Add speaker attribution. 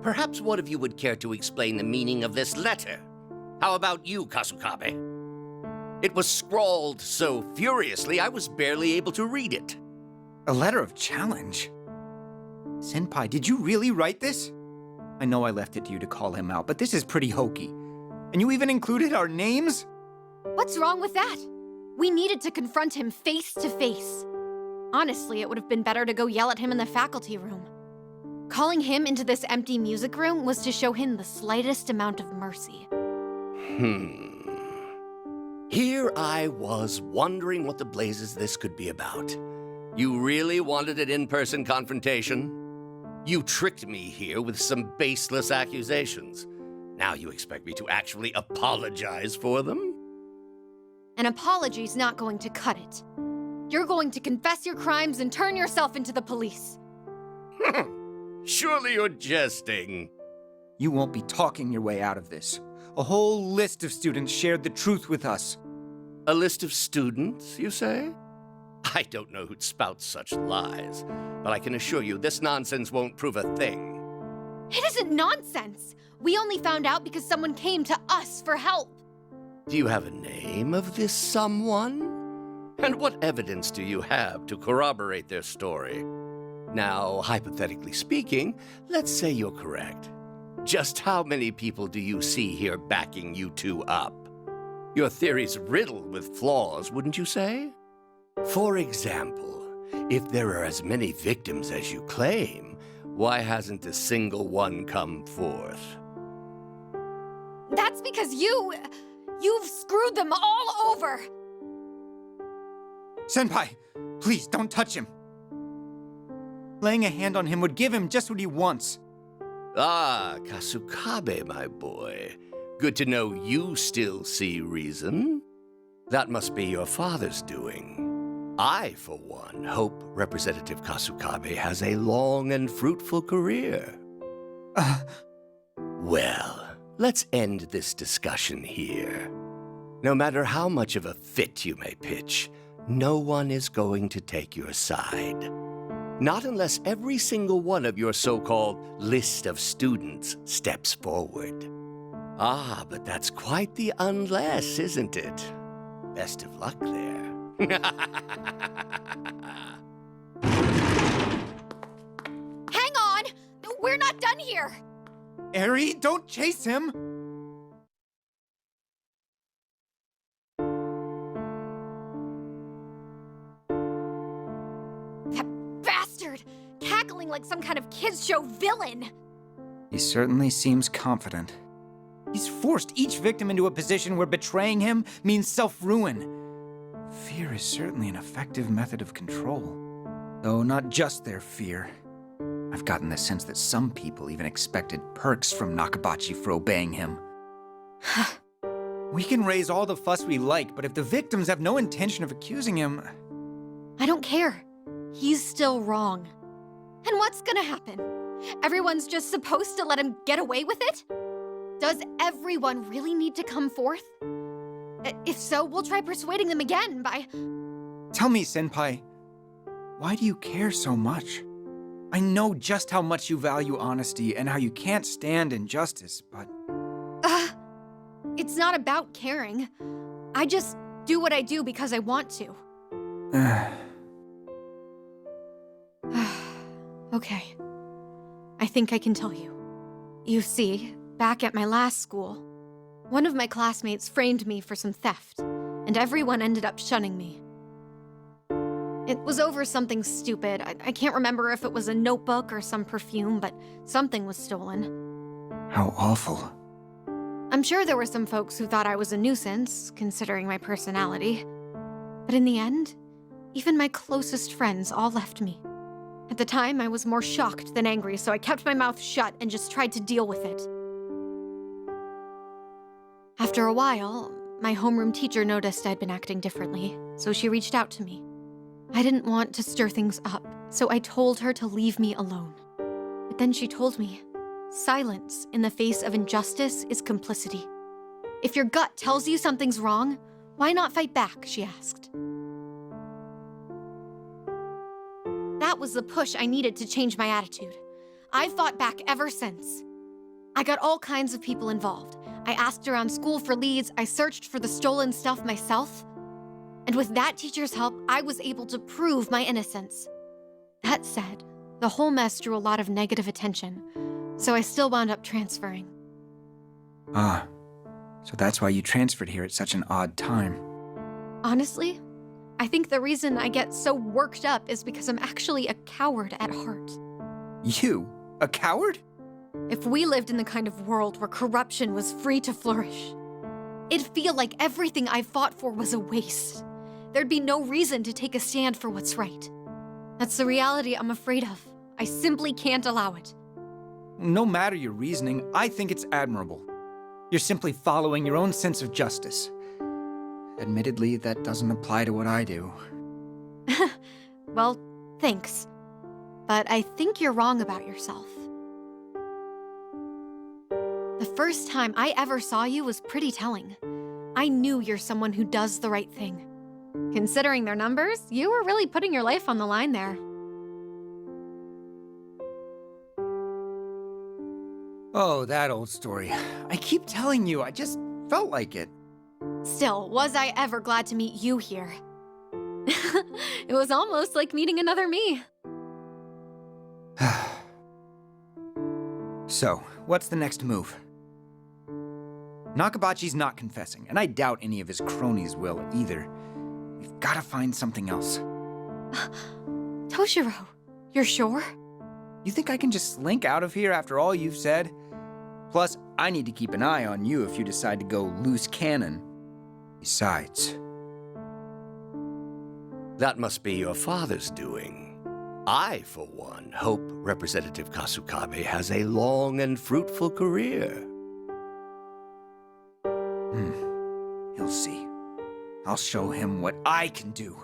Speaker 1: Perhaps one of you would care to explain the meaning of this letter. How about you, Kasukabe? It was scrawled so furiously I was barely able to read it.
Speaker 2: A letter of challenge? Senpai, did you really write this? I know I left it to you to call him out, but this is pretty hokey. And you even included our names?
Speaker 3: What's wrong with that? We needed to confront him face to face. Honestly, it would have been better to go yell at him in the faculty room. Calling him into this empty music room was to show him the slightest amount of mercy.
Speaker 1: Here I was wondering what the blazes this could be about. You really wanted an in-person confrontation? You tricked me here with some baseless accusations. Now you expect me to actually apologize for them?
Speaker 3: An apology's not going to cut it. You're going to confess your crimes and turn yourself into the police.
Speaker 1: Surely you're jesting.
Speaker 2: You won't be talking your way out of this. A whole list of students shared the truth with us.
Speaker 1: A list of students, you say? I don't know who'd spout such lies, but I can assure you this nonsense won't prove a thing.
Speaker 3: It isn't nonsense. We only found out because someone came to us for help.
Speaker 1: Do you have a name of this someone? And what evidence do you have to corroborate their story? Now, hypothetically speaking, let's say you're correct. Just how many people do you see here backing you two up? Your theory's riddled with flaws, wouldn't you say? For example, if there are as many victims as you claim, why hasn't a single one come forth?
Speaker 3: That's because you've screwed them all over.
Speaker 2: Senpai, please don't touch him. Laying a hand on him would give him just what he wants.
Speaker 1: Ah, Kasukabe, my boy. Good to know you still see reason. That must be your father's doing. I, for one, hope Representative Kasukabe has a long and fruitful career. Well, let's end this discussion here. No matter how much of a fit you may pitch, no one is going to take your side. Not unless every single one of your so-called list of students steps forward. Ah, but that's quite the unless, isn't it? Best of luck there.
Speaker 3: Hang on! We're not done here!
Speaker 2: Eri, don't chase him!
Speaker 3: That bastard! Cackling like some kind of kids' show villain!
Speaker 2: He certainly seems confident. He's forced each victim into a position where betraying him means self-ruin. Fear is certainly an effective method of control. Though not just their fear. I've gotten the sense that some people even expected perks from Nakabachi for obeying him. We can raise all the fuss we like, but if the victims have no intention of accusing him...
Speaker 3: I don't care. He's still wrong. And what's gonna happen? Everyone's just supposed to let him get away with it? Does everyone really need to come forth? If so, we'll try persuading them again by...
Speaker 2: Tell me, Senpai, why do you care so much? I know just how much you value honesty and how you can't stand injustice, but...
Speaker 3: It's not about caring. I just do what I do because I want to. Okay. I think I can tell you. You see, back at my last school, one of my classmates framed me for some theft, and everyone ended up shunning me. It was over something stupid. I can't remember if it was a notebook or some perfume, but something was stolen.
Speaker 2: How awful.
Speaker 3: I'm sure there were some folks who thought I was a nuisance, considering my personality. But in the end, even my closest friends all left me. At the time, I was more shocked than angry, so I kept my mouth shut and just tried to deal with it. After a while, my homeroom teacher noticed I'd been acting differently, so she reached out to me. I didn't want to stir things up, so I told her to leave me alone. But then she told me, silence in the face of injustice is complicity. If your gut tells you something's wrong, why not fight back, she asked. That was the push I needed to change my attitude. I've fought back ever since. I got all kinds of people involved. I asked around school for leads, I searched for the stolen stuff myself. And with that teacher's help, I was able to prove my innocence. That said, the whole mess drew a lot of negative attention, so I still wound up transferring.
Speaker 2: Ah, so that's why you transferred here at such an odd time.
Speaker 3: Honestly, I think the reason I get so worked up is because I'm actually a coward at heart.
Speaker 2: You? A coward?
Speaker 3: If we lived in the kind of world where corruption was free to flourish, it'd feel like everything I fought for was a waste. There'd be no reason to take a stand for what's right. That's the reality I'm afraid of. I simply can't allow it.
Speaker 2: No matter your reasoning, I think it's admirable. You're simply following your own sense of justice. Admittedly, that doesn't apply to what I do.
Speaker 3: Well, thanks. But I think you're wrong about yourself. The first time I ever saw you was pretty telling. I knew you're someone who does the right thing. Considering their numbers, you were really putting your life on the line there.
Speaker 2: Oh, that old story. I keep telling you, I just felt like it.
Speaker 3: Still, was I ever glad to meet you here? It was almost like meeting another me.
Speaker 2: So, what's the next move? Nakabachi's not confessing, and I doubt any of his cronies will either. We've got to find something else.
Speaker 3: Toshiro, you're sure?
Speaker 2: You think I can just slink out of here after all you've said? Plus, I need to keep an eye on you if you decide to go loose cannon. Besides...
Speaker 1: That must be your father's doing. I, for one, hope Representative Kasukabe has a long and fruitful career.
Speaker 2: He'll see. I'll show him what I can do.